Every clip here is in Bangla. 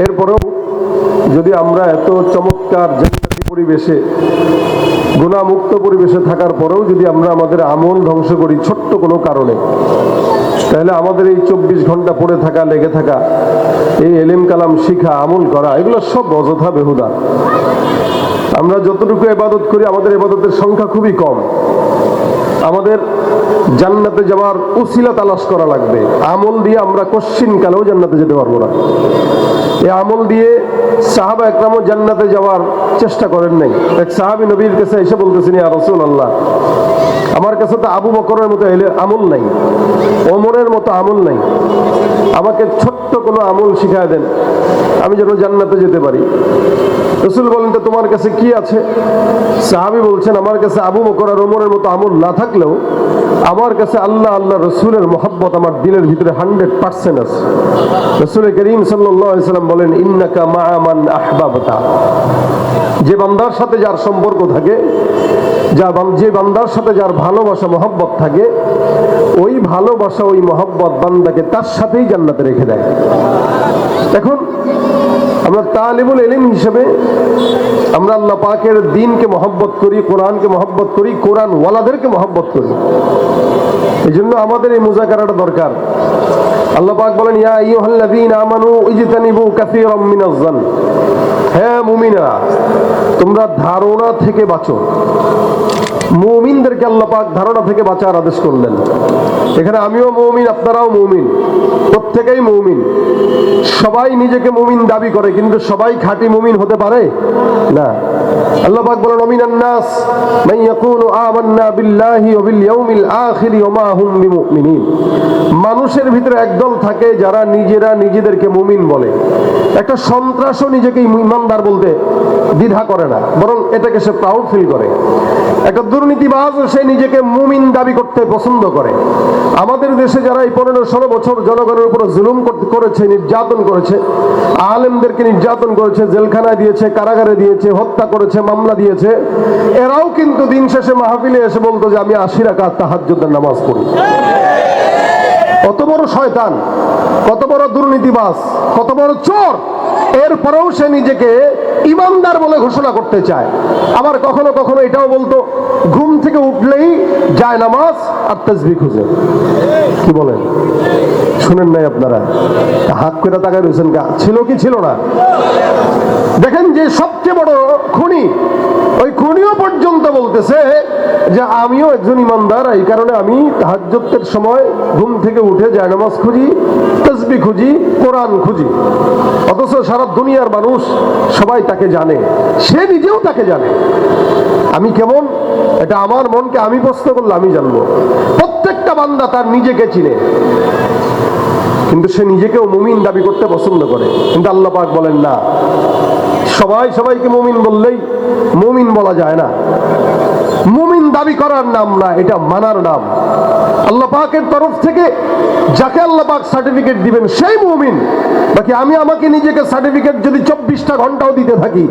এরপরেও যদি আমরা এত চমৎকার জান্নাতি পরিবেশে, গুনাহমুক্ত পরিবেশে থাকার পরেও যদি আমরা আমাদের আমল ধ্বংস করি ছোট্ট কোনো কারণে, তাহলে আমাদের এই 24 ঘন্টা পড়ে থাকা, লেগে থাকা, এই এলেম কালাম শিখা, আমল করা, এগুলো সব অযথা বেহুদা। আমরা যতটুকু ইবাদত করি, আমাদের ইবাদতের সংখ্যা খুবই কম। আমাদের জান্নাতে যাওয়ার উসিলা তালাশ করা লাগবে। আমল দিয়ে আমরা কশ্চিন কালেও জান্নাতে যেতে পারবো না। এই আমল দিয়ে সাহাবা একরামও জান্নাতে যাওয়ার চেষ্টা করেন নাই। এক সাহাবী নবীর কাছে এসে বলতেছেন, ইয়া রাসূলুল্লাহ, আমার কাছে তো আবু বকরের মতো আমল নাই, ওমরের মতো আমল নাই, আমাকে ছোট্ট কোনো আমল শিখায় দেন, আমি যেন জান্নাতে যেতে পারি। রাসূল বলেন, তো তোমার কাছে কি আছে? সাহাবী বলছেন, আমার কাছে আবু বকর আর ওমরের মতো আমল না থাকলেও আমার কাছে আল্লাহ আল্লাহ রসুলের মহব্বত আমার দিলের ভিতরে 100% আছে। রাসূল করিম সাল্লাল্লাহু আলাইহি ওয়াসাল্লাম বলেন, ইন্নাকা মা'a মান আহবাবতা, যে বান্দার সাথে যার সম্পর্ক থাকে, যে বান্দার সাথে যার ভালোবাসা মহব্বত থাকে, ওই ভালোবাসা ওই মহব্বত বান্দাকে তার সাথেই জান্নাতে রেখে দেয়। এখন আমরা তালিবুল ইলম হিসেবে আমরা আল্লাহ পাকের দ্বীনকে মহব্বত করি, কোরআনকে মহব্বত করি, কোরআন ওয়ালাদেরকে মহব্বত করি। এই জন্য আমাদের এই মুজাকারাটা দরকার। আল্লাহ পাক বলেন, ইয়া আইয়ুহাল্লাযীনা আমানু ইজতানিবু কাসীরাম মিনাজ যান, হে মুমিনরা, তোমরা ধারণা থেকে বাঁচো। মুমিনদেরকে আল্লাহ পাক ধারণা থেকে বাঁচার আদেশ করলেন। এখানে আমিও মুমিন, আপনারাও মুমিন, প্রত্যেকেই মুমিন। সবাই নিজেকে মুমিন দাবি করে, কিন্তু সবাই খাঁটি মুমিন হতে পারে না। আল্লাহ পাক বলেন, ওমিনান নাস মান ইয়াকুলু আমান্না বিল্লাহি ওয়া বিল ইয়াউমিল আখির ওয়া মা হুম বিমুমিনিন। মানুষের ভিতরে একদল থাকে যারা নিজেরা নিজেদেরকে মুমিন বলে। একটা সন্ত্রাসও নিজেকে ইমানদার বলতে দ্বিধা করে না, বরং এটাকে সে প্রাউড ফিল করে। একটা দুর্নীতিবাজ সে নিজেকে মুমিন দাবি করতে পছন্দ করে। আমাদের দেশে যারা এই 15-16 বছর জনগণের উপর জুলুম করেছে, নির্যাতন করেছে, আলেমদেরকে নির্যাতন করেছে, জেলখানায় দিয়েছে, কারাগারে দিয়েছে, হত্যা করেছে, মামলা দিয়েছে, এরাও কিন্তু দিন শেষে মাহফিলে এসে বলতো যে আমি 80 রাকাত তাহাজ্জুদের নামাজ পড়ি। কত বড় শয়তান, কত বড় দুর্নীতিবাজ, কত বড় চোর, এরপরেও সে নিজেকে ইমানদার বলে ঘোষণা করতে চায়। আবার কখনো কখনো এটাও বলতো, ঘুম থেকে উঠলেই যায় নামাজ আর তাসবিহ খুঁজে। কি বলেন? শুনেন নাই আপনারা? হাত করে তাকায় রয়েছেন, ছিল কি ছিল না? দেখেন যে সবচেয়ে বড় খুনি, ওই খুনিও পর্যন্ত বলতেছে যে আমিও একজন ইমানদার, এই কারণে আমি তাহাজ্জুদের সময় ঘুম থেকে উঠে যায় নামাজ খুঁজি, তাসবিহ খুঁজি, কোরআন খুঁজি। অথচ সারা দুনিয়ার মানুষ সবাই তাকে জানে, সে নিজেও তাকে জানে। আমি কেমন, এটা আমার মনকে আমি প্রশ্ন করলে আমি জানবো। প্রত্যেকটা বান্দা তার নিজেকে চিনে, কিন্তু সে নিজেকেও মুমিন দাবি করতে পছন্দ করে। কিন্তু আল্লাহ পাক বলেন, না, সবাই সবাইকে মুমিন বললেই মুমিন বলা যায় না। মুমিন দাবি করার নাম না, এটা মানার নাম। আল্লাহ পাকের তরফ থেকে যাকে আল্লাহ পাক সার্টিফিকেট দিবেন সেই মুমিন। বাকি আমি আমাকে নিজেকে সার্টিফিকেট যদি 24টা ঘন্টাও দিতে থাকি,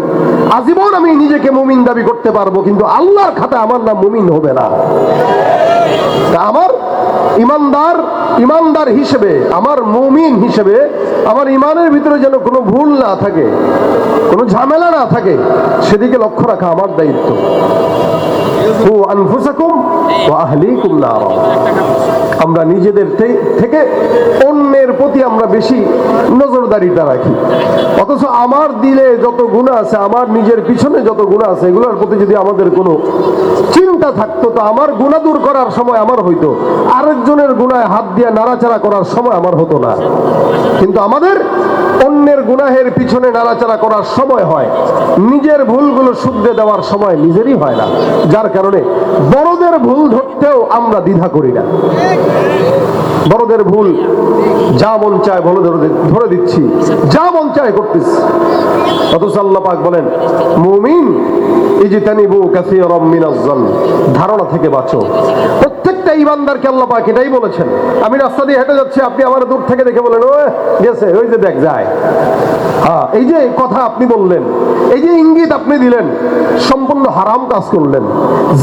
আজীবন আমি নিজেকে মুমিন দাবি করতে পারবো, কিন্তু আল্লাহর খাতায় আমার নাম মুমিন হবে না। আমার ইমানদার হিসেবে, আমার মুমিন হিসেবে, আমার ইমানের ভিতরে যেন কোনো ভুল না থাকে, কোনো ঝামেলা না থাকে, সেদিকে লক্ষ্য রাখা আমার দায়িত্ব। আমরা নিজেদের থেকে অন্যের প্রতি আমরা বেশি নজরদারিটা রাখি। অথচ আমার দিলে যত গুনাহ আছে, আমার নিজের পিছনে যত গুনাহ আছে, এগুলোর প্রতি যদি আমাদের কোনো চিন্তা থাকতো, তো আমার গুনাহ দূর করার সময় আমার হইতো, আরেকজনের গুনাহে হাত দিয়ে নাড়াচাড়া করার সময় আমার হতো না। কিন্তু আমাদের অন্যের গুনাহের পিছনে নাড়াচাড়া করার সময় হয়, নিজের ভুলগুলো শুধরে দেওয়ার সময় নিজেরই হয় না। যার কারণে বড়দের ভুল ধরতেও আমরা দ্বিধা করি না। বড়দের ভুল যা মন চায় বলে ধরে দিচ্ছি, যা মন চায় করতেছি। অথচ আল্লাহ পাক বলেন, মুমিন ইজতানিবু কাসীরাম মিনাজ যান, ধারণা থেকে বাঁচো। প্রত্যেকটা ইমানদারকে আল্লাহ পাক এটাই বলেছেন। আমি রাস্তা দিয়ে হেঁটে যাচ্ছি, আপনি আমার দূর থেকে দেখে বলেন, ও গেছে, ওই যে দেখ যায়। হ্যাঁ, এই যে কথা আপনি বললেন, এই যে ইঙ্গিত আপনি দিলেন, সম্পূর্ণ হারাম কাজ করলেন,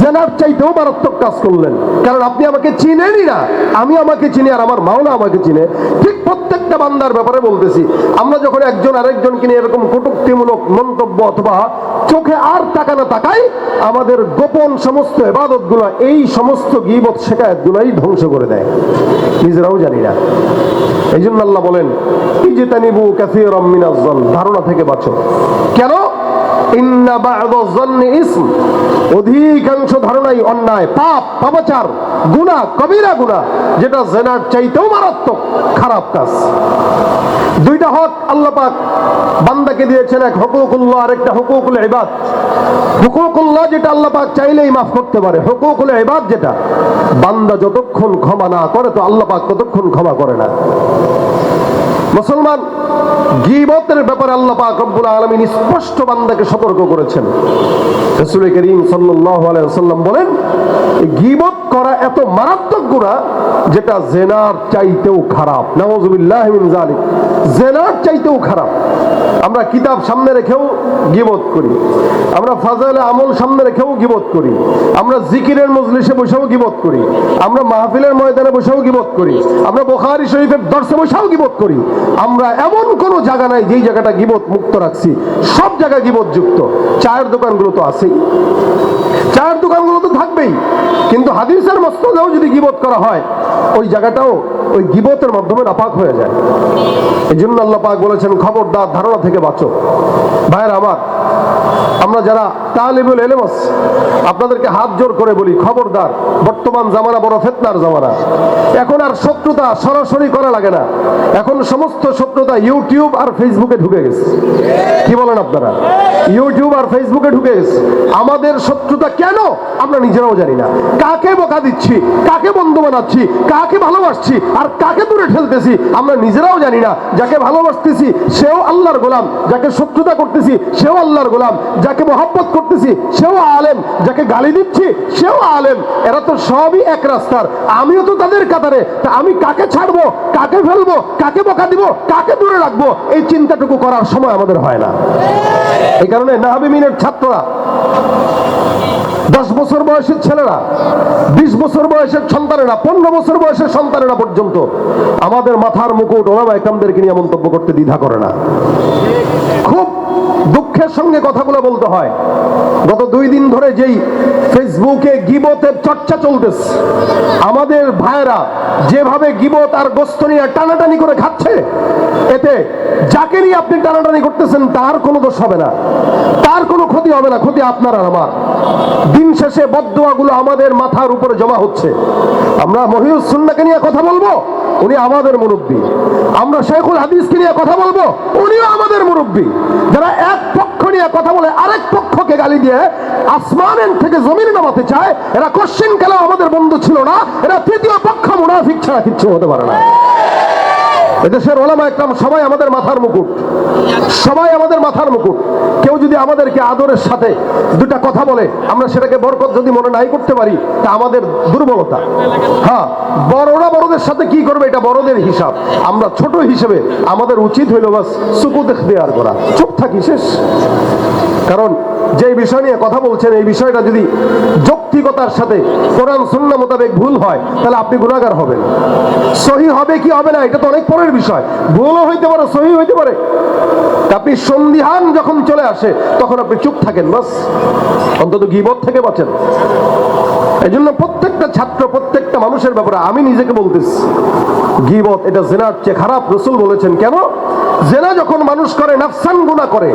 জেনার চাইতেও মারাত্মক কাজ করলেন। কারণ আপনি আমাকে চিনেনই না, আমি আমাকে চিনি আর আমার মাওলা আমাকে চিনে। ঠিক প্রত্যেকটা বান্দার ব্যাপারে বলতেছি, আমরা যখন একজন আরেকজনকে নিয়ে এরকম কটূক্তিমূলক মন্তব্য অথবা চোখে আর তাকা না তাকাই, আমাদের গোপন সমস্ত ইবাদত গুলো, এই সমস্ত গীবত শিকায়াত গুলাই ধ্বংস করে দেয়, নিজেরাও জানি না। এই জন্য আল্লাহ বলেন, ইজতানিবু কাসীরাম মিনাজ যন, ধারণা থেকে বাঁচো। কেন? ইন্না বা'দাজ যন্নি ইসম, অধিকাংশ ধারণাই অন্যায়, পাপ, পাপাচার, গুনাহ, কবিরা গুনাহ, যেটা জিনার চাইতেও মারাত্মক খারাপ কাজ। দুইটা হক আল্লাহ পাক বান্দাকে দিয়েছেন, এক হুকুকুল্লাহ আর একটা হুকুকুল ইবাদ। হুকুকুল্লাহ যেটা আল্লাহ পাক চাইলেই মাফ করতে পারে, হুকুকুল ইবাদ যেটা বান্দা যতক্ষণ ক্ষমা না করে তো আল্লাহ পাক ততক্ষণ ক্ষমা করে না। মুসলমান, গীবতের ব্যাপারে আল্লাহ পাক রব্বুল আলামিন স্পষ্ট বান্দাকে সতর্ক করেছেন। রাসূল করিম সাল্লাল্লাহু আলাইহি ওয়াসাল্লাম বলেন, গীবত করা এত মারাত্মক গুনাহ যেটা জিনার চাইতেও খারাপ। নাউযুবিল্লাহি মিন যালিক, জিনার চাইতেও খারাপ। আমরা কিতাব সামনে রেখেও গীবত করি, আমরা ফাজাইলে আমল সামনে রেখেও গীবত করি, আমরা জিকিরের মজলিসে বসেও গীবত করি, আমরা মাহফিলের ময়দানে বসেও গীবত করি, আমরা বুখারী শরীফের দর্শে বসেও গীবত করি। আমরা এমন কোন জায়গা নাই যেই জায়গাটা গীবত মুক্ত রাখছি, সব জায়গায় গীবত যুক্ত। চায়ের দোকানগুলো তো আছেই, চায়ের দোকানগুলো তো থাকবেই, কিন্তু হাদিসের মসনদেও যদি গীবত করা হয়, ওই জায়গাটাও ওই গীবতের মাধ্যমে নাপাক হয়ে যায়। এই জন্য আল্লাহ পাক বলেছেন, খবরদার, ধারণা থেকে বাঁচো। ভাইয়ের আমার, আমরা যারা তালিবুল ইলম আছি, আপনাদেরকে হাত জোর করে বলি, খবরদার, বর্তমান জামানা বড় ফিতনার জামানা। এখন আর শত্রুতা সরাসরি করা লাগে না, এখন সমস্ত শত্রুতা ইউটিউব আর ফেসবুকে ঢুকে গেছে। কি বলেন আপনারা? ইউটিউব আর ফেসবুকে ঢুকে গেছে। আমাদের শত্রুতা কেন আমরা নিজেরাও জানি না। কাকে বোকা দিচ্ছি, কাকে বন্ধু বানাচ্ছি, কাকে ভালোবাসছি আর কাকে দূরে ঠেলতেছি আমরা নিজেরাও জানি না। যাকে ভালোবাসতেছি সেও আল্লাহর গোলাম, যাকে শত্রুতা করতেছি সেও আল্লাহর গোলাম, যাকে মহব্বত করতেছি সেও আলেম, যাকে গালি দিচ্ছি সেও আলেম। এরা তো সবই এক রাস্তার, আমিও তো তাদের কাতারে। তা আমি কাকে ছাড়বো, কাকে ফেলবো, কাকে বোকা দিব, কাকে দূরে রাখবো, এই চিন্তাটুকু করার সময় আমাদের হয় না। এই কারণে নাহাবিমিনের ছাত্ররা, 10 বছর বয়সের ছেলেরা, 20 বছর বয়সের সন্তানেরা, 15 বছর বয়সের সন্তানেরা পর্যন্ত আমাদের মাথার মুকুট ওলামায়ে কেরামদেরকে নিয়ে মন্তব্য করতে দ্বিধা করে না। খুব দুঃখের সঙ্গে কথাগুলো বলতে হয়, গত 2 দিন ধরে যেই ফেসবুকে গীবতের চর্চা চলতেছে, আমাদের ভাইয়েরা যেভাবে গীবত আর গোস্ত নিয়ে টানাটানি করে খাচ্ছে, এতে যাকে নিয়ে আপনি টানাটানি করতেছেন তার কোনো দোষ হবে না, তার কোনো ক্ষতি হবে না, ক্ষতি আপনার আর আমার। দিন শেষে বদদোয়াগুলো আমাদের মাথার উপরে জমা হচ্ছে। আমরা মহিউস সুন্নাহকে নিয়ে কথা বলবো, উনি আমাদের মুরব্বী। আমরা শেখুল হাদিসকে নিয়ে কথা বলবো, উনিও আমাদের মুরব্বী। যারা এক পক্ষ নিয়ে কথা বলে আরেক পক্ষকে গালি দিয়ে আসমানের থেকে জমিনে নামাতে চায়, এরা কোশ্চেন খেলা আমাদের বন্ধু ছিল না, এরা তৃতীয় পক্ষ মুনাফিক ছাড়া কিচ্ছু হতে পারে না। এদেশের ওলামায়ে কেরাম সবাই আমাদের মাথার মুকুট, সবাই আমাদের মাথার মুকুট। কেউ যদি আমাদেরকে আদরের সাথে দুটা কথা বলে, আমরা সেটাকে বরকত যদি মনে নাই করতে পারি, তা আমাদের দুর্বলতা। হ্যাঁ, বড়রা বড়দের সাথে কি করবে এটা বড়দের হিসাব, আমরা ছোট হিসেবে আমাদের উচিত হইল বাস সুকুত ইখতিয়ার করা, চুপ থাকি, শেষ। কারণ যে বিষয় নিয়ে কথা বলছেন, এই বিষয়টা যদি যৌক্তিকতার সাথে কোরআন সুন্নাহ মোতাবেক ভুল হয়, তাহলে আপনি গুনাহগার হবেন। সহি হবে কি হবে না এটা তো অনেক পরের বিষয়, ভুলও হইতে পারে, সহি হইতে পারে। আপনি সন্দিহান যখন চলে আসে তখন আপনি চুপ থাকেন, বাস, অন্তত গীবত থেকে বাঁচেন। এই জন্য প্রত্যেকটা ছাত্র, প্রত্যেকটা মানুষের ব্যাপারে আমি নিজেকে বলতেছি, গীবত এটা জিনার চেয়ে খারাপ। রাসূল বলেছেন, কেন? জিনা যখন মানুষ করে, নাফসান গুনাহ করে,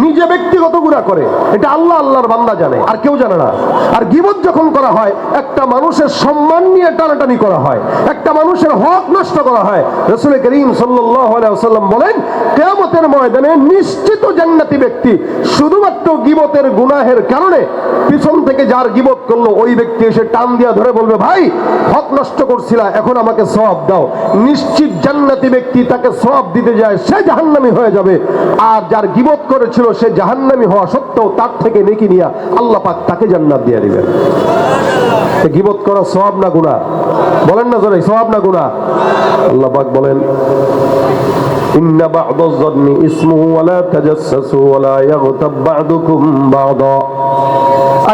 নিজে ব্যক্তিগত গুনাহ করে, এটা আল্লাহ, আল্লাহর বান্দা জানে, আর কেউ জানে না। আর গীবত যখন করা হয়, একটা মানুষের সম্মান নিয়ে টানাটানি করা হয়, একটা মানুষের হক নষ্ট করা হয়। রাসূল করিম সাল্লাল্লাহু আলাইহি ওয়াসাল্লাম বলেন, কিয়ামতের ময়দানে নিশ্চিত জান্নাতি ব্যক্তি শুধুমাত্র গীবতের গুনাহের কারণে পিছন থেকে যার গীবত করলো ওই ব্যক্তি এসে টান দিয়া ধরে বলবে, ভাই হক নষ্ট করছিলা, এখন আমাকে সওয়াব দাও। নিশ্চিত জান্নাতি ব্যক্তি তাকে সওয়াব দিতে যায়, সে জাহান্নামী হয়ে যাবে। আর যার গীবত করেছিল সে জাহান্নামী হওয়া সত্ত্বেও তার থেকে নেকি নিয়া আল্লাহ পাক তাকে জান্নাত দিয়ে দিবেন। গীবত করা সওয়াব না গুনাহ? বলেন না জোরে, সওয়াব না গুনাহ? আল্লাহ পাক বলেন, ইন্না বা'দাজ যন্নি ইসমুহু ওয়া লা তাজাসসু ওয়া লা ইয়াগতাব বা'দুকুম বা'দা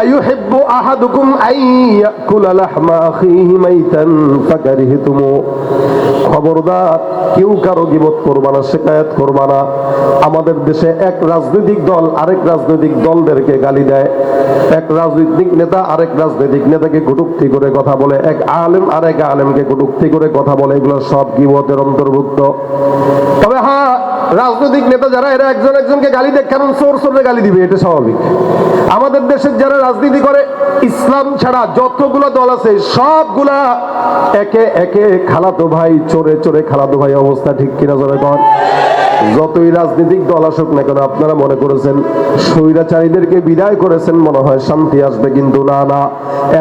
আইয়ুহিব্বু আহাদুকুম আন ইয়াকুলা লাহমা আখিহি মাইতান ফাকারিহতুমু। খবরদার, কেউ কারো গীবত করবা না, শিকায়াত করবা না। আমাদের দেশে এক রাজনৈতিক দল আরেক রাজনৈতিক দলদেরকে গালি দেয়, এক রাজনৈতিক নেতা আরেক রাজনৈতিক নেতাকে কটূক্তি করে কথা বলে, এক আলেম আরেক আলেমকে কটূক্তি করে কথা বলে, এগুলো সব গীবতের অন্তর্ভুক্ত। তবে হ্যাঁ, রাজনৈতিক নেতা যারা এরা একজন একজনকে গালি দেয়, কারণ চোর চোরে গালি দিবে, এটা স্বাভাবিক। আমাদের দেশের যারা রাজনীতি করে, ইসলাম ছাড়া যতগুলো দল আছে সবগুলা একে একে খালাতো ভাই, চোরে চোরে খালাতো ভাই অবস্থা, ঠিক কিনা জোরে কর? যতই রাজনৈতিক দল আসুক না কেন, আপনারা মনে করেছেন স্বৈরাচারীদেরকে বিদায় করেছেন মনে হয় শান্তি আসবে, কিন্তু না না,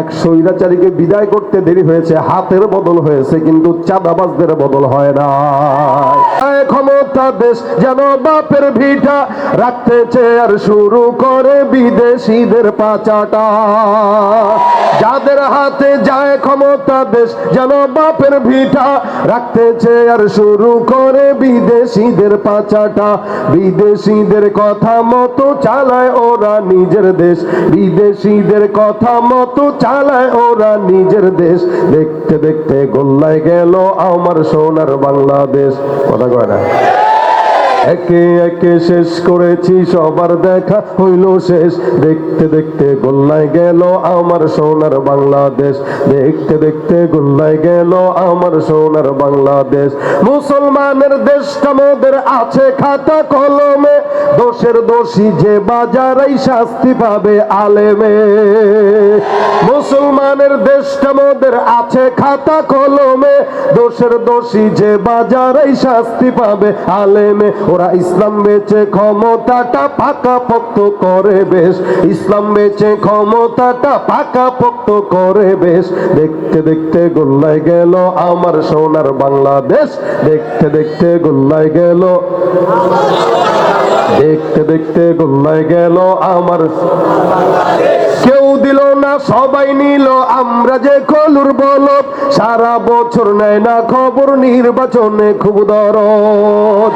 এক স্বৈরাচারীকে বিদায় করতে দেরি হয়েছে, হাতের বদল হয়েছে, কিন্তু চাঁদাবাজদের বদল হয় না। ক্ষমতা দেশ যেন বাপের ভিটা, রাখতেছে আর শুরু করে বিদেশিদের পাচাটা। যাদের হাতে যায় ক্ষমতা দেশ যেন বাপের ভিটা, রাখতেছে আর শুরু করে বিদেশিদের পাচাটা। বিদেশিদের কথা মতো চালায় ওরা নিজের দেশ, বিদেশিদের কথা মতো চালায় ওরা নিজের দেশ। দেখতে দেখতে গোল্লায় গেল আমার সোনার বাংলাদেশ। কথা কয় না? একে একে শেষ করেছি, সবার দেখা হইল শেষ। দেখতে দেখতে গোল্লায় গেল আমার সোনার বাংলাদেশ, দেখতে দেখতে গোল্লায় গেল আমার সোনার বাংলাদেশ। মুসলমানের দেশটা মোদের আছে খাতা কলমে, দোষের দোষী যে বাজারাই শাস্তি পাবে আলেমে। মুসলমানের দেশটা মোদের আছে খাতা কলমে, দোষের দোষী যে বাজারাই শাস্তি পাবে আলেমে। ওরা ইসলাম বেচে ক্ষমতাটা পাকা পোক্ত করে বেশ, ইসলাম বেচে ক্ষমতাটা পাকা পোক্ত করে বেশ। দেখতে দেখতে গোল্লায় গেল আমার সোনার বাংলাদেশ, দেখতে দেখতে গোল্লায় গেল, দেখতে দেখতে গোল্লায় গেল আমার। কেউ দিল না সবাই নিল, আমরা যে কলুর বলদ, সারা বছর নেয় না খবর, নির্বাচনে খুব দরদ।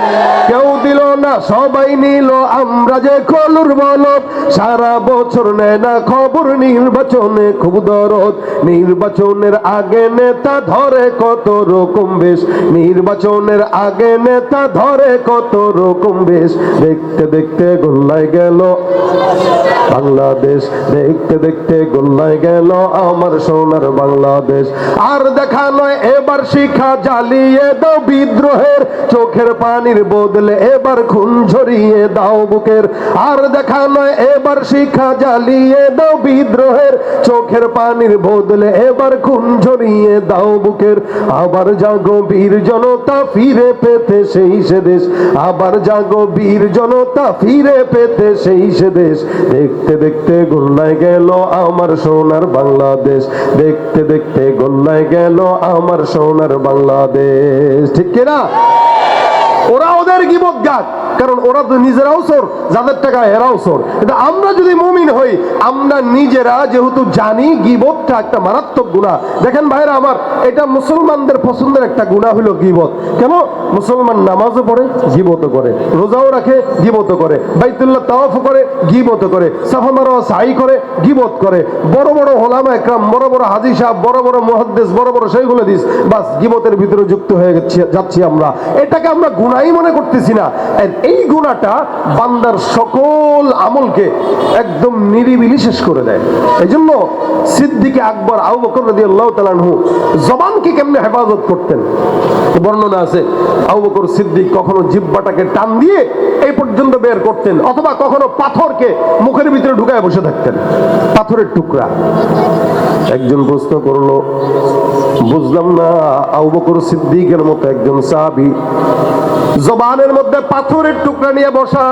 কেউ দিল না সবাই নিল, আমরা যে কলুর বলদ, সারা বছর নেয় না খবর, নির্বাচনে খুব দরদ। নির্বাচনের আগে নেতা ধরে কত রকম বেশ, নির্বাচনের আগে নেতা ধরে কত রকম বেশ। দেখতে দেখতে গোল্লায় গেল বাংলাদেশ, দেখতে দেখতে গোল্লায় গেল আমার সোনার বাংলাদেশ। আর দেখা নয় এবার শিখা জ্বালিয়ে দাও বিদ্রোহের, চোখের পানির বদলে এবার খুন ঝরিয়ে দাও বুকের। আর দেখা নয় এবার শিখা জ্বালিয়ে দাও বিদ্রোহের, চোখের পানির বদলে এবার খুন ঝরিয়ে দাও বুকের। আবার জাগো বীর জনতা ফিরে পেতে সেই সে দেশ, আবার জাগো বীর জনতা ফিরে পেতে সেই সে দেশ। দেখতে দেখতে গোল্লায় গেল আমার সোনার বাংলাদেশ, দেখতে দেখতে গোল্লায় গেল আমার সোনার বাংলাদেশ। ঠিক কিনা? ওরা ওদের গীবত গাক, কারণ ওরা তো নিজেরাও চোর, যাদের টাকা এরাও চোর। কিন্তু আমরা যদি মুমিন হই, আমরা নিজেরা যেহেতু জানি গীবতটা একটা মারাত্মক গুনাহ। দেখেন ভাইরা আমার, এটা মুসলমানদের পছন্দের একটা গুনাহ হলো গীবত। কেন? মুসলমান নামাজও পড়ে, গীবতও করে, রোজাও রাখে, গীবতও করে, বাইতুল্লাহ তাওয়াফ করে, গীবতও করে, সাফা মারওয়া সাই করে, গীবত করে। বড় বড় ওলামা একরাম, বড় বড় হাজী সাহেব, বড় বড় মুহাদ্দিস, বড় বড় শাইখুল হাদিস, বাস গীবতের ভিতরে যুক্ত হয়ে যাচ্ছি আমরা। এটাকে আমরা গুনাহই মনে করতেছি না। এই গুনাহটা বান্দার সকল আমলকে একদম নিরিবিলি শেষ করে দেয়। এই জন্য সিদ্দিক আকবর আবু বকর রাদিয়াল্লাহু তাআলা আনহু জবানকে কেমনে হেফাজত করতেন, বর্ণনা আছে। আবু বকর সিদ্দিক কখনো জিহ্বাটাকে টান দিয়ে এই পর্যন্ত বের করতেন, অথবা কখনো পাথরকে মুখের ভিতরে ঢুকায় বসে থাকতেন, পাথরের টুকরা। একজন প্রশ্ন করলো, বুঝলাম না, আবু বকর সিদ্দিকের মতো একজন সাহাবী জবানের মধ্যে পাথরের টুকরা নিয়ে বসা,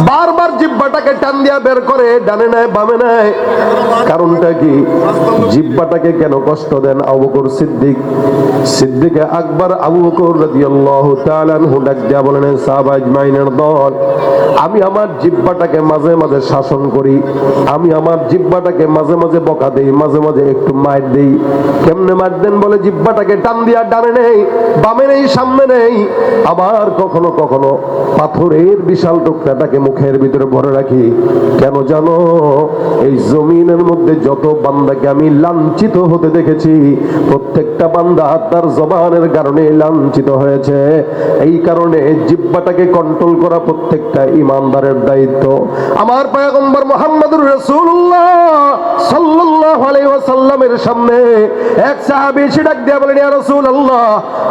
বারবার জিহ্বাটাকে টান দিয়া বের করে, ডানে নাই বামে নাই, কারণটা কি? জিহ্বাটাকে কেন কষ্ট দেন আবু বকর সিদ্দিক? সিদ্দিক আকবর আবু বকর রাদিয়াল্লাহু তাআলা আনহু ডাক দিয়া বলেন, সাহাবা আজমাইনের দল, বন্ধুগণ, আমি আমার জিহ্বাটাকে মাঝে মাঝে শাসন করি, আমি আমার জিহ্বাটাকে মাঝে মাঝে বকা দেই, মাঝে মাঝে একটু মার দেই। কেমনে মার দেন বলে, জিহ্বাটাকে টান দিয়া ডানে নেই, বামে নেই, সামনে নেই। আবার কখনো কখনো পাথরের বিশাল টুকরাটাকে মুখের ভিতরে ভরে রাখি। কেন জানো? এই জমিনের মধ্যে যত বান্দাকে আমি লাঞ্ছিত হতে দেখেছি, প্রত্যেকটা বান্দা তার জবানের কারণে লাঞ্ছিত হয়েছে। এই কারণে জিহ্বাটাকে কন্ট্রোল করা প্রত্যেকটা ইমানদারের দায়িত্ব। আমার পয়গম্বর মুহাম্মদুর রাসূলুল্লাহ সাল্লাল্লাহু আলাইহি ওয়াসাল্লামের সামনে এক সাহাবী এসে ডাক দিয়ে বলেন, ইয়া রাসূলুল্লাহ,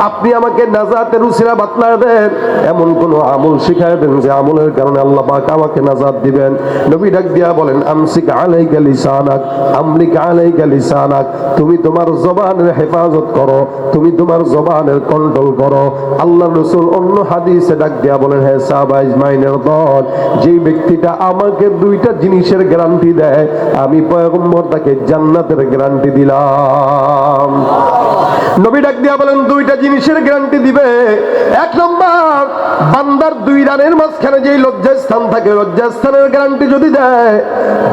আপনি আমাকে নাজাতের উসিলা বাতলা দেন, এমন কোন আমল শিখায় দেন যে আমলের কারণে আল্লাহ পাক আমাকে নাজাত দিবেন। নবী ডাক দিয়া বলেন, আমসিক আলাইকা লিসানাক, আমলিক আলাইকা লিসানাক, তুমি তোমার জবানের হেফাজত করো, তুমি তোমার জবানের কন্ট্রোল করো। আল্লাহর রাসূল অন্য হাদিসে ডাক দিয়া বলেন, হে সাহাবা ইজমাইনের দল, যেই ব্যক্তিটা আমাকে দুইটা জিনিসের গ্যারান্টি দেয়, আমি পয়গম্বর তাকে জান্নাতের গ্যারান্টি দিলাম। নবী ডাক দিয়া বলেন, দুইটা জিনিসের গ্যারান্টি দিবে। এক নম্বর, বান্দার দুই রানের মাঝখানে যেই লজ্জাস্থান থাকে, লজ্জাস্থানের গ্যারান্টি যদি দেয়।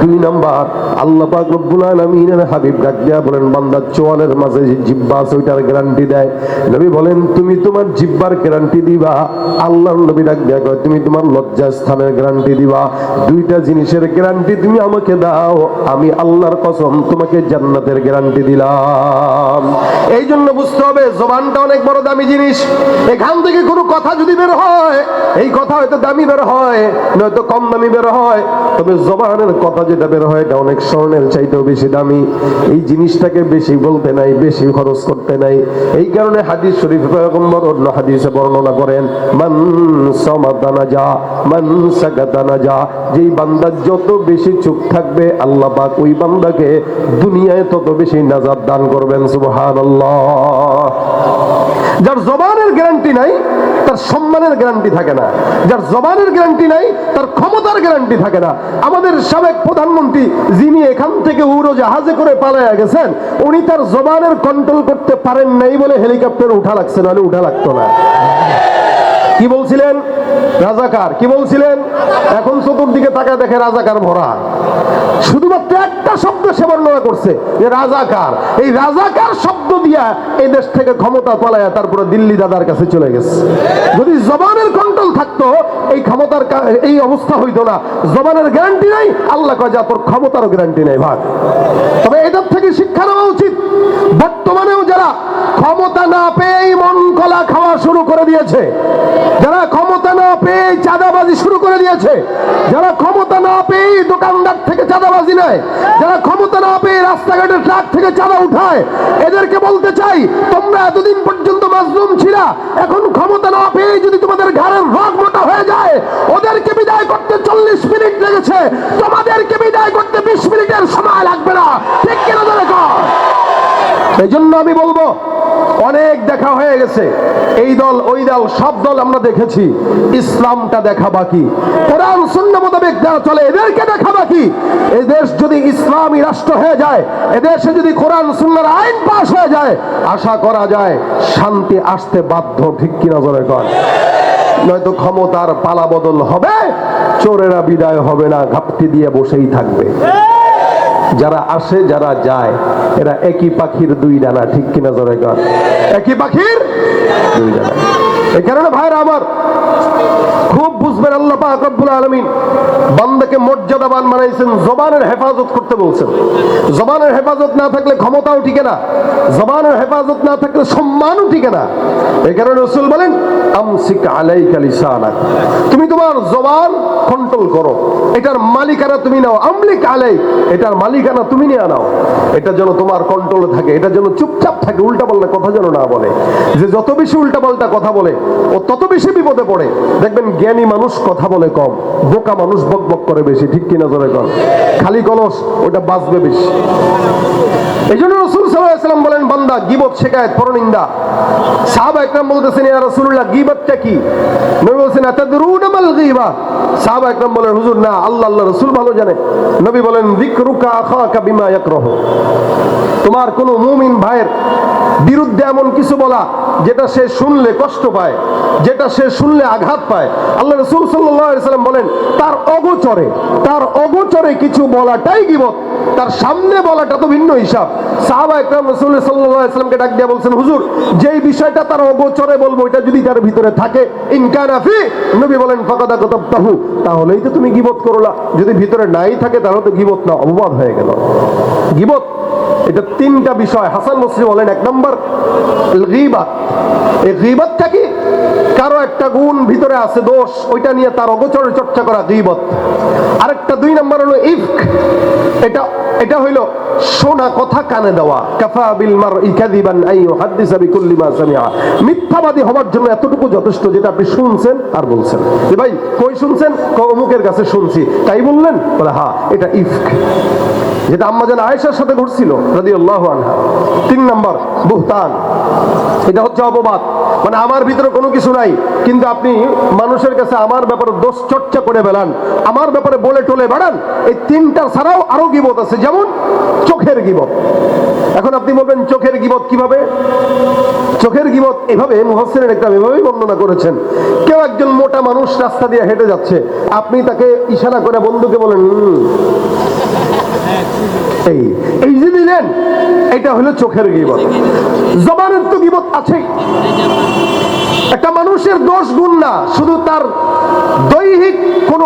দুই নম্বর, আল্লাহ পাক রব্বুল আলামিনের হাবিব ডাক দিয়া বলেন, বান্দার চোয়ালের মাঝে যে জিহ্বা আছে ওইটার গ্যারান্টি দেয়। নবী বলেন, তুমি তোমার জিহ্বার গ্যারান্টি দিবা। আল্লাহর নবী ডাক দিয়া কয়, তুমি তোমার লজ্জাস্থানের গ্যারান্টি দিবা। দুইটা জিনিসের গ্যারান্টি তুমি আমাকে দাও, আমি আল্লাহর কসম তোমাকে জান্নাতের গ্যারান্টি দিলাম। এই জন্য বুঝতে হবে, জবানটা অনেক বড় দামি জিনিস। এখান থেকে কোনো কথা যদি বের হয়, এই কথা হয়তো দামি বের হয়, নয়তো কম দামি বের হয়, তবে জবানের কথা যেটা বের হয় এটা অনেক স্বর্ণের চাইতেও বেশি দামি। এই জিনিসটাকে বেশি বলতে নাই, বেশি খরচ করতে নাই। এই কারণে হাদিস শরীফ পয়গম্বর অন্য হাদিসে বর্ণনা করেন, মান সামাতা নাজা, মান সাকাতা নাজা, যেই বান্দা যত বেশি চুপ থাকবে আল্লাহ পাক ওই বান্দাকে দুনিয়ায় তত বেশি নাজাত দান করবেন। সুবহানাল্লাহ। যার জবানের গ্যারান্টি নাই তার সম্মানের গ্যারান্টি থাকে না, যার জবানের গ্যারান্টি নাই তার ক্ষমতার গ্যারান্টি থাকে না। আমাদের সাবেক প্রধানমন্ত্রী যিনি এখান থেকে উড়োজাহাজে করে পালায়া গেছেন, উনি তার জবানের কন্ট্রোল করতে পারেন নাই বলে হেলিকপ্টারে উঠা লাগছে, নাহলে উঠা লাগতো না। কি বলছিলেন? রাজাকার। কি বলছিলেন? এখন চতুর্দিকে তাকায় দেখে রাজাকার ভরা। শুধুমাত্র একটা শব্দ সে বর্ণনা করছে যে রাজাকার। এই রাজাকার শব্দ দিয়া এই দেশ থেকে ক্ষমতা পালায়া তারপরে দিল্লি দাদার কাছে চলে গেছে। যদি জবানের কন্ট্রোল থাকতো এই ক্ষমতার এই অবস্থা হইতো না। জবানের গ্যারান্টি নাই, আল্লাহ কয় যা তোর ক্ষমতারও গ্যারান্টি নাই ভাগ। তবে এদের থেকে শিক্ষা নেওয়া উচিত। বর্তমানেও যারা ক্ষমতা না পেয়ে মন কলা খাওয়া শুরু করে দিয়েছে, যারা ক্ষমতা না পেয়ে চাঁদাবাজি শুরু করে দিয়েছে, যারা ক্ষমতা না পেয়ে দোকানদার থেকে চাঁদাবাজি নেয়, যারা ক্ষমতা না পেয়ে রাস্তাঘাটের ট্রাক থেকে চাঁদা উঠায়, এদেরকে বলতে চাই, তোমরা এতদিন পর্যন্ত মাজলুম ছিলা, এখন ক্ষমতা না পেয়ে যদি তোমাদের ঘাড়ের রগ মোটা হয়ে যায়, ওদেরকে বিদায় করতে 40 মিনিট লেগেছে, তোমাদেরকে বিদায় করতে 20 মিনিটের সময় লাগবে না। ঠিক কিনা ধরে কর। এই জন্য আমি বলবো, অনেক দেখা হয়ে গেছে, এই দল ওই দল সব দল আমরা দেখেছি, ইসলামটা দেখা বাকি। কোরআন সুন্নাহ মোতাবেক যারা চলে এদেরকে দেখা বাকি। এই দেশ যদি ইসলামী রাষ্ট্র হয়ে যায়, এদেশে যদি কোরআন সুন্নাহর আইন পাশ হয়ে যায়, আশা করা যায় শান্তি আসতে বাধ্য। ঠিক কিনা জোরে কর। নয়তো ক্ষমতার পালা বদল হবে, চোরেরা বিদায় হবে না, ঘাপটি দিয়ে বসেই থাকবে। যারা আসে যারা যায় এরা একই পাখির দুই ডানা। ঠিক কিনা জোরে কর। একই পাখির দুই ডানা। এই কারণে ভাইরা আমার খুব বুঝবেন, আল্লাহ পাক রব্বুল আলামিন বান্দাকে মর্যাদাবান বানাইছেন, জবানের হেফাজত করতে বলছেন। জবানের হেফাজত না থাকলে ক্ষমতাও টিকে না, জবানের হেফাজত না থাকলে সম্মানও টিকে না। এই কারণে রাসূল বলেন, আমসিক আলাইকা লিসানাক, তুমি তোমার জবান কন্ট্রোল করো, এটার মালিকানা তুমি নাও। আমলিক আলাই, এটার মালিকানা তুমি নিয়ে নাও। এটা যেন তোমার কন্ট্রোলে থাকে, এটা যেন চুপচাপ থাকে, উল্টাপাল্টা কথা যেন না বলে। যে যত বেশি উল্টাপাল্টা কথা বলে ও তত বেশি বিপদে পড়ে। দেখবেন জ্ঞানী মানুষ কথা বলে কম, বোকা মানুষ বকবক করে বেশি। ঠিক কিনা জোরে কর। খালি কলস ওটা বাজবে বেশি। এই জন্য রাসূল সাল্লাল্লাহু আলাইহি ওয়াসাল্লাম বলেন, বান্দা গীবত, শিকায়েত, পরনিন্দা। সাহাবা একরাম বলতেছেন, ইয়া রাসূলুল্লাহ গীবতটা কি? নবী বলেন, আতাদরুনা মাল গীবা? সাহাবা একরাম বলেন, হুজুর না, আল্লাহ রাসূল ভালো জানে। নবী বলেন, যিকরুকা আখাকা বিমা ইয়াকরাহু, তোমার কোনো মুমিন ভাইয়ের বিরুদ্ধে এমন কিছু বলা যেটা সে শুনলে কষ্ট পায়, যেটা সে শুনলে আঘাত পায়। আল্লাহ রাসূল সাল্লাল্লাহু আলাইহি ওয়াসাল্লাম বলেন তার অগোচরে কিছু বলাটাই গীবত, তার সামনে বলাটা তো ভিন্ন হিসাব। সাহাবা একরাম রাসূল সাল্লাল্লাহু আলাইহি ওয়াসাল্লামকে ডাক দিয়ে বলছেন, হুজুর যেই বিষয়টা তার অগোচরে বলবো এটা যদি তার ভিতরে থাকে, ইন কানা ফি, নবী বলেন ফাকাদ কাতাবতাহু, তাহলেই তো তুমি গীবত করলা। যদি ভিতরে নাই থাকে তাহলে তো গীবত না, অপবাদ হয়ে গেল। গীবত এটা তিনটা বিষয়। হাসান বসরি বলেন, এক নম্বর গীবত। এই গীবতটা কি? কারো একটা গুণ ভিতরে আছে, দোষ, ওইটা নিয়ে তার অগোচরে চর্চা করা গীবত। আরেকটা 2 নম্বর হলো ইফক। এটা হইলো শোনা কথা কানে দেওয়া। কাফা বিল মারই কাযিবান আন ইউহাদ্দিসা বিকুল্লি মা সামিআ, মিথ্যাবাদী হওয়ার জন্য এতটুকু যথেষ্ট যেটা আপনি শুনছেন আর বলছেন। যে ভাই কই শুনছেন? অমুকের কাছে শুনছি, তাই বললেন? বলে হ্যাঁ, এটা ইফক, যেটা আম্মা জান আয়েশার সাথে ঘটছিল রাদিয়াল্লাহু আনহা। 3 নম্বর বুহতান, এটা হচ্ছে অপবাদ। মানে আমার ভিতরে কোনো কিছু নাই, কিন্তু আপনি মানুষের কাছে আমার ব্যাপারে দোষ চর্চা করে বেড়ান, আমার ব্যাপারে বলে টলে বেড়ান। এই 3টা ছাড়াও আরো গীবত আছে, যেমন চোখের গীবত। এখন আপনি বলবেন চোখের গীবত কিভাবে? চোখের গীবত এভাবে, মুফাসসিরিন একদম এভাবেই বর্ণনা করেছেন। কেউ একজন মোটা মানুষ রাস্তা দিয়ে হেঁটে যাচ্ছে, আপনি তাকে ইশারা করে বন্ধুকে বলেন এই যে দিলেন, এটা হলো চোখের গীবত। জবানের তো গীবত আছেই। একটা মানুষের দোষ গুণ না, শুধু তার দৈহিক কোন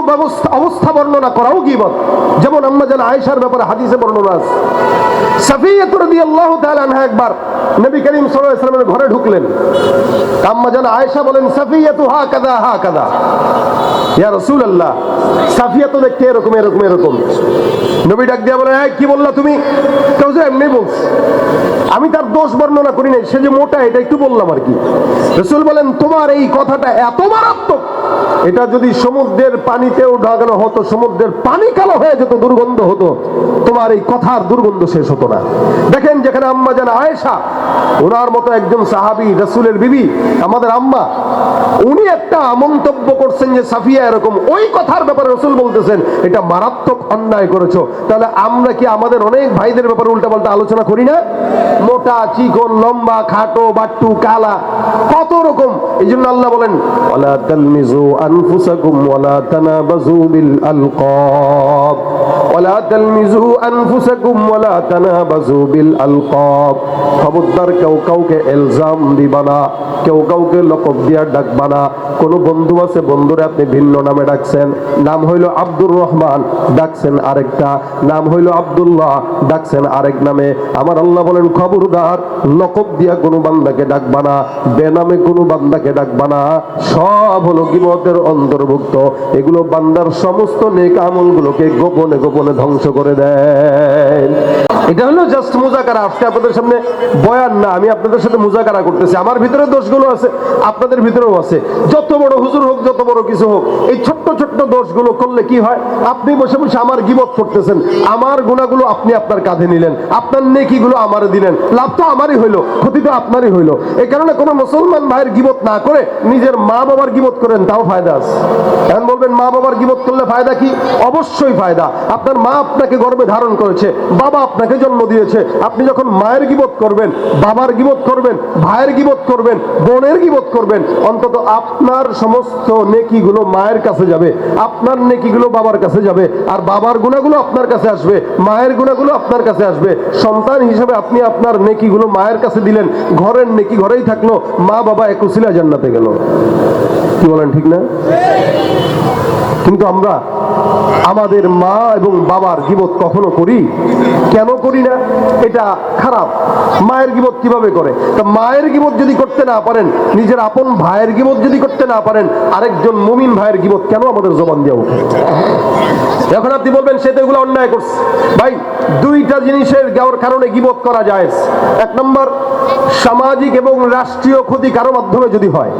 অবস্থা বর্ণনা করাও গীবত। যেমন আম্মা জান আয়েশার ব্যাপারে হাদিসে বর্ণনা আছে, সাফিয়া রাদিয়াল্লাহু তাআলা আনহা একবার নবী করিম সাল্লাল্লাহু আলাইহি ওয়াসাল্লামের ঘরে ঢুকলেন। আম্মা জান আয়েশা বলেন, সাফিয়া তো হাকাদা, ইয়া রাসূলুল্লাহ, সাফিয়া তো দেখতে এরকম এরকম এরকম। নবী ডাক দিয়া বলেন, কি বললা তুমি? কেউ যে এমনি বলছে, আমি তার দোষ বর্ণনা করি নাই, সে যে মোটা এটা একটু বললাম আর কি। রাসূল বলেন, তোমার এই কথাটা এত মারাত্মক, এটা যদি সমুদ্রের পানিতেও ঢাকানো হতো, সমুদ্রের পানি কালো হয়ে যেত, দুর্গন্ধ হতো, তোমার এই কথার দুর্গন্ধ শেষ হতো না। দেখেন, যেখানে আম্মা জান আয়েশা, ওনার মতো একজন সাহাবী, রাসূলের বিবি, আমাদের আম্মা, উনি একটা মন্তব্য করছেন যে সাফিয়া এরকম, ওই কথার ব্যাপারে রাসূল বলতেছেন এটা মারাত্মক অন্যায় করেছো। তাহলে আমরা কি আমাদের অনেক ভাইদের ব্যাপারে উল্টাপাল্টা আলোচনা করি না? মোটা, চিকন, লম্বা, খাটো, বাট্টু, কালা, কত রকম। এই জন্য আল্লাহ বলেন, ওয়ালা তালমিজু আনফুসাকুম ওয়ালা তানাবাজু বিল আলকাব, ওয়ালা তালমিজু আনফুসাকুম ওয়ালা তানাবাজু বিল আলকাব। খবরদার কেউ কাউকে ইলজাম দিবা না, কেউ কাউকে লকব দিয়া ডাকবা না। কোন বন্ধু আছে, বন্ধুরে আপনি ভিন্ন নামে ডাকছেন, নাম হইল আব্দুর রহমান, ডাকছেন আরেকটা, নাম হইল আব্দুল্লাহ, ডাকছেন আরেক নামে। আমার আল্লাহ বলেন, খবরদার লকব দিয়া কোনো বান্দাকে ডাকবা না, বেনামে কোনো বান্দাকে ডাকবা না। সব হলো গীবতের অন্তর্ভুক্ত। এগুলো বান্দার সমস্ত নেক আমলগুলোকে গোপনে গোপনে ধ্বংস করে দেয়। এটা হলো জাস্ট মুজাকারা। আজকে আপনাদের সামনে বয়ান না, আমি আপনাদের সাথে মুজাকারা করতেছি। আমার ভিতরে দোষগুলো আছে, আপনাদের ভিতরেও আছে। যত বড় হুজুর হোক, যত বড় কিছু হোক, এই ছোট্ট ছোট্ট দোষগুলো করলে কি হয়? আপনি বসে বসে আমার গীবত করতেছেন, আমার গুনাহগুলো আপনি আপনার কাঁধে নিলেন, আপনার নেকিগুলো আমারে দিলেন। লাভ তো আমারই হইলো, ক্ষতি তো আপনারই হইলো। এই কারণে কোনো মুসলমান ভাইয়ের গীবত না করে নিজের মা বাবার গীবত করেন, তাও ফায়দা আছে। এখন বলবেন মা বাবার গীবত করলে ফায়দা কি? অবশ্যই ফায়দা। আপনার মা আপনাকে গর্ভে ধারণ করেছে, বাবা আপনাকে জন্ম দিয়েছে। আপনি যখন মায়ের গীবত করবেন, বাবার গীবত করবেন, ভাইয়ের গীবত করবেন, বোনের গীবত করবেন, অন্তত আপনার সমস্ত নেকিগুলো মায়ের কাছে যাবে, আপনার নেকিগুলো বাবার কাছে যাবে, আর বাবার গুনাহগুলো আপনার কাছে আসবে, মায়ের গুনাহগুলো আপনার কাছে আসবে। সন্তান হিসেবে আপনি আপনার নেকিগুলো মায়ের কাছে দিলেন, ঘরের নেকি ঘরেই থাকলো, মা বাবা একুশিলা জান্নাতে গেল। কি বলেন, ঠিক না? কিন্তু আমরা আমাদের মা এবং বাবার গীবত কখনো করি? কেন করি না? এটা খারাপ। মায়ের গীবত কিভাবে করে? তা মায়ের গীবত যদি করতে না পারেন, নিজের আপন ভাইয়ের গীবত যদি করতে না পারেন, আরেকজন মুমিন ভাইয়ের গীবত কেন আমাদের জবান দিয়ে ওঠে? এখন আপনি বলবেন সে তো এগুলো অন্যায় করছে। ভাই, 2টা জিনিসের কারণে গীবত করা যায়। 1 নম্বর, সামাজিক এবং রাষ্ট্রীয় ক্ষতি কারো মাধ্যমে যদি হয়,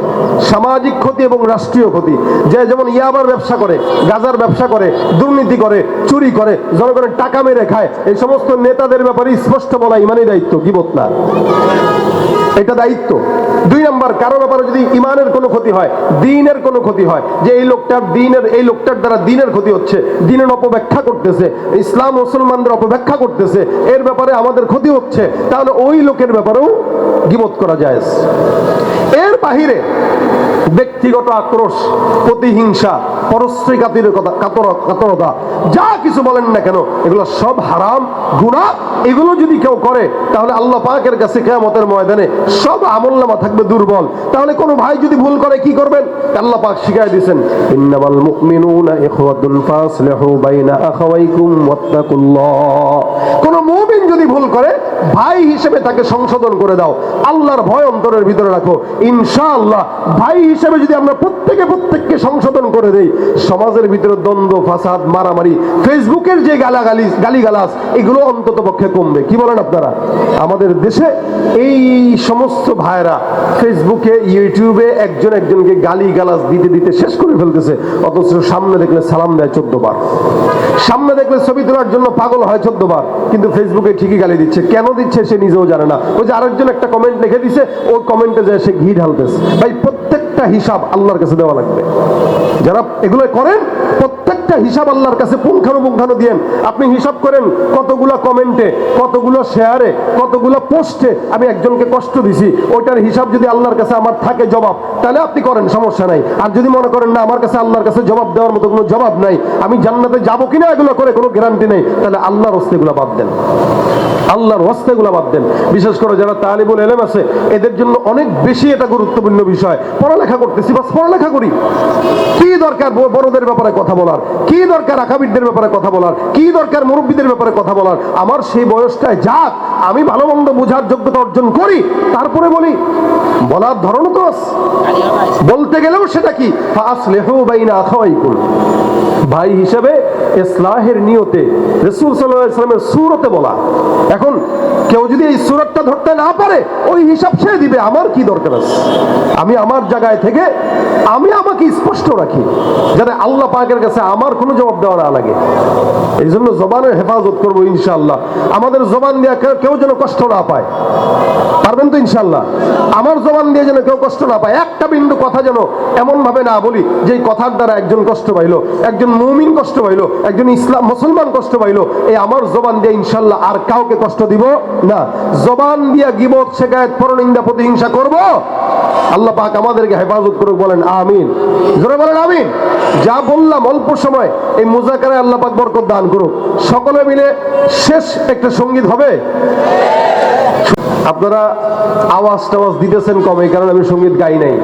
সামাজিক ক্ষতি এবং রাষ্ট্রীয় ক্ষতি। যে যেমন ইয়াবার ব্যবসা করে, গাজার ব্যবসা করে, দুর্নীতি করে, চুরি করে, জনগণের টাকা মেরে খায়, এই সমস্ত নেতাদের ব্যাপারে স্পষ্ট বলা ইমানি দায়িত্ব, গীবত না। এটা দায়িত্ব। 2 নাম্বার, কারো ব্যাপারে যদি ইমানের কোনো ক্ষতি হয়, দ্বীনের কোনো ক্ষতি হয়, যে এই লোকটার দ্বারা দ্বীনের ক্ষতি হচ্ছে, দ্বীনের অপব্যাখ্যা করতেছে, ইসলাম মুসলমানদের অপব্যাখ্যা করতেছে, এর ব্যাপারে আমাদের ক্ষতি হচ্ছে, তাহলে ওই লোকের ব্যাপারেও গীবত করা যায়। এর বাহিরে ব্যক্তিগত আক্রোশ, প্রতিহিংসা, পরশ্রী কাতরতা, যা কিছু বলেন না কেন, এগুলো সব হারাম, গুনাহ। এগুলো যদি কেউ করে তাহলে আল্লাহ পাকের কাছে কিয়ামতের ময়দানে সব আমলনামা থাকবে দুর্বল। তাহলে কোনো ভাই যদি ভুল করে কি করবেন? আল্লাহ পাক শিখায় দিয়েছেন, ইন্নামাল মুমিনুনা ইখওয়াতুন ফাসলিহু বাইনা আখাওয়াইকুম ওয়াত্তাকুল্লাহ। কোন মুমিন যদি ভুল করে, ভাই হিসেবে তাকে সংশোধন করে দাও, আল্লাহর ভয় অন্তরের ভিতরে রাখো। ইনশাআল্লাহ ভাই হিসেবে যদি আমরা প্রত্যেককে সংশোধন করে দেই, সমাজের ভিতরে দ্বন্দ্ব, ফাসাদ, মারামারি, ফেসবুকের যে গালিগালাজ, এগুলো অন্তত পক্ষে কমবে। কি বলেন আপনারা? আমাদের দেশে এই সমস্ত ভাইরা ফেসবুকে, ইউটিউবে একজনকে গালিগালাজ দিতে শেষ করে ফেলতেছে, অথচ সামনে দেখলে সালাম দেয় 14 বার, সামনে দেখলে ছবি তোলার জন্য পাগল হয় 14 বার, কিন্তু ফেসবুকে ঠিকই গালি দিচ্ছে। কেন দিচ্ছে সে নিজেও জানে না। ওই যে আরেকজন একটা কমেন্ট লিখে দিছে, ওই কমেন্টে যায় সে ঘি ঢালতেছে। ভাই প্রত্যেকটা হিসাব আল্লাহর কাছে দেওয়া লাগবে। যারা এগুলো করেন, প্রত্যেকটা হিসাব আল্লাহর কাছে পুঙ্খানুপুঙ্খানু দিয়েন। আপনি হিসাব করেন কতগুলো কমেন্টে, কতগুলো শেয়ারে, কতগুলো পোস্টে আমি একজনকে কষ্ট দিছি, ওইটার হিসাব যদি আল্লাহর কাছে আমার থাকে জবাব, তাহলে আপনি করেন, সমস্যা নাই। আর যদি মনে করেন না আমার কাছে আল্লাহর কাছে জবাব দেওয়ার মতো কোনো জবাব নাই, আমি জান্নাতে যাবো কিনা এগুলো করে কোনো গ্যারান্টি নেই, তাহলে আল্লাহর হস্তেগুলো বাদ দেন, আল্লাহর হস্তেগুলো বাদ দেন। বিশেষ করে যারা তালিবুল ইলম আছে, এদের জন্য অনেক বেশি এটা গুরুত্বপূর্ণ বিষয়। পড়ালেখা করতেছি, বাস পড়ালেখা করি। কি দরকার বড়দের ব্যাপারে কথা বলার, কি দরকার আকাবিরদের ব্যাপারে কথা বলার, কি দরকার মুরব্বীদের ব্যাপারে কথা বলার? আমার সেই বয়সটায় যাক, আমি ভালো মন্দ বোঝার যোগ্যতা অর্জন করি, তারপরে বলি। বলার ধরন তো বলতে গেলেও সেটা কি, ফাসলিহু বাইনা আখাওয়াইকুম, ভাই হিসেবে ইসলাহের নিয়তে রাসূল সাল্লাল্লাহু আলাইহি ওয়াসাল্লামের সূরতে বলা। এখন কেউ যদি এই সূরতটা ধরতে না পারে, ওই হিসাব সে দিবে, আমার কি দরকার আছে? আমি আমার জায়গায় থেকে আমি আমাকে স্পষ্ট রাখি, যাতে আল্লাহ পাকের কাছে আমার কোনো জবাব দেওয়া না লাগে। এই জন্য জবানের হেফাজত করবো ইনশাআল্লাহ। আমাদের জবান দিয়ে কেউ যেন কষ্ট না পায়, পারবেন তো ইনশাআল্লাহ? আমার জবান দিয়ে যেন কেউ কষ্ট না পায়, একটা বিন্দু কথা যেন এমন ভাবে না বলি যে কথার দ্বারা একজন কষ্ট পাইলো, একজন মুমিন কষ্ট পাইলো, একজন ইসলাম মুসলমান কষ্ট পাইলো। এই আমার জবান দিয়ে ইনশাআল্লাহ আর কাউকে কষ্ট দিব না। জবান দিয়ে গীবত, শিকায়েত, পরনিন্দা, প্রতিহিংসা করব, আল্লাহ পাক আমাদেরকে হেফাজত করুক, বলেন আমিন। জোরে বলেন আমিন। যা বললাম অল্প সময়, এই মুজাকারায় আল্লাহ পাক বরকত দান করুক। সকলে মিলে শেষ একটা সঙ্গীত হবে। আপনারা আওয়াজ টাওয়াজ দিতেছেন কম, এই কারণে আমি সঙ্গীত গাই নাই।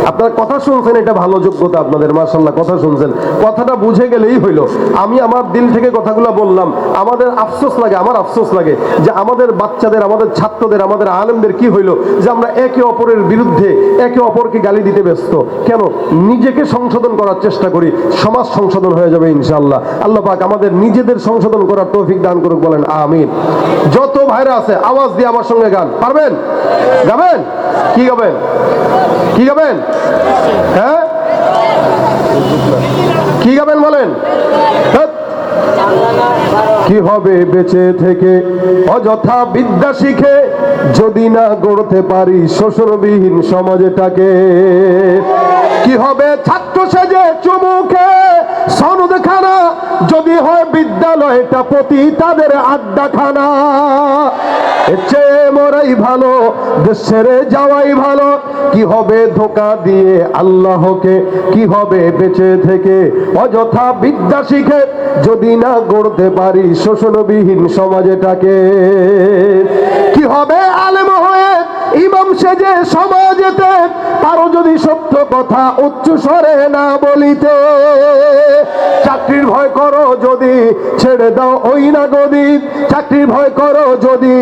আপনারা কথা শুনছেন, এটা ভালো যোগ্যতা আপনাদের, মাশাআল্লাহ। কথা শুনছেন, কথাটা বুঝে গেলেই হইলো। আমি আমার দিল থেকে কথাগুলো বললাম। আমাদের আফসোস লাগে, আমার আফসোস লাগে যে আমাদের বাচ্চাদের, আমাদের ছাত্রদের, আমাদের আলেমদের কি হইলো যে আমরা একে অপরের বিরুদ্ধে, একে অপরকে গালি দিতে ব্যস্ত। কেন? নিজেকে সংশোধন করার চেষ্টা করি, সমাজ সংশোধন হয়ে যাবে ইনশাআল্লাহ। আল্লাহ পাক আমাদের নিজেদের সংশোধন করার তৌফিক দান করুক, বলেন আমিন। যত ভাইরা আছে আওয়াজ দিয়ে আমার সঙ্গে গান পারবেন? গাবেন? কি গাবেন? কি গাবেন? হ্যাঁ, কি গাবেন বলেন? কি হবে বেঁচে থেকে অযথা বিদ্যা শিখে, যদি না গড়তে পারি শোষণবিহীন সমাজটাকে? কি হবে ছাত্র সেজে চুমুকে সনদখানা, যদি হয় বিদ্যালয়টা প্রতি তাদের আড্ডাখানা? এর চেয়ে মরাই ভালো, দেশ ছেড়ে যাওয়াই ভালো। কি হবে ধোঁকা দিয়ে আল্লাহকে, কি হবে বেঁচে থেকে অযথা বিদ্যা শিখে, যদি না গড়তে পারি শোষণবিহীন সমাজটাকে? কি হবে আলেম হয়ে ইমাম সেজে সমাজেতে, পারো যদি সত্য কথা উচ্চ স্বরে না বলিতে? চাকরির ভয় করো যদি, ছেড়ে দাও ওই না গদি। চাকরির ভয় করো যদি,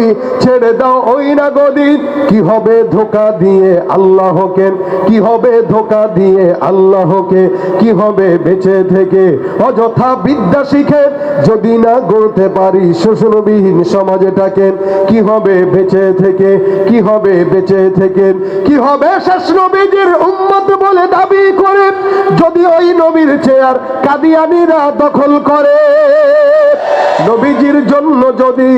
ছেড়ে দাও ওই না গদি। কি হবে ধোঁকা দিয়ে আল্লাহকে, কি হবে ধোঁকা দিয়ে আল্লাহকে? কি হবে বেঁচে থেকে অযথা বিদ্যা শিখে, যদি না গড়তে পারি শোষণবিহীন সমাজটাকে? কি হবে বেঁচে থেকে, কি হবে বেঁচে থেকে? কি হবে শেষ নবীজির উম্মত বলে দাবি করে, যদি ওই নবীর চেয়ার কাদিয়ানীরা দখল করে? নবীজির জন্য যদি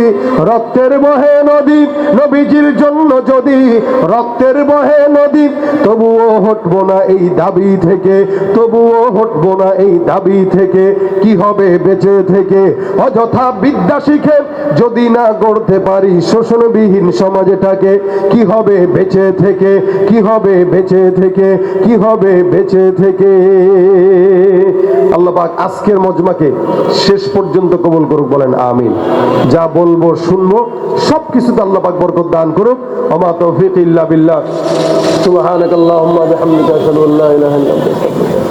রক্তের বহে নদী, নবীজির জন্য যদি রক্তের বহে নদী, তবুও হটবো না এই দাবি থেকে, তবুও হটবো না এই দাবি থেকে। কি হবে বেঁচে থেকে? অযথা বিদ্যা শিখে যদি না গড়তে পারি শোষণবিহীন সমাজটাকে, কি হবে বেঁচে থেকে? কি হবে বেঁচে থেকে? কি হবে বেঁচে থেকে? আল্লাহ পাক আজকের মজমাকে শেষ পর্যন্ত কবুল করুক, বলেন আমিন। যা বলবো শুনবো সবকিছুতে আল্লাহ পাক বরকত দান করুক। ওমা তৌফিক ইল্লা বিল্লাহ। সুবহানাকাল্লাহুম্মা বিহামদিকা আশহাদু আল্লা ইলাহা ইল্লা আনতা আস্তাগফিরুকা।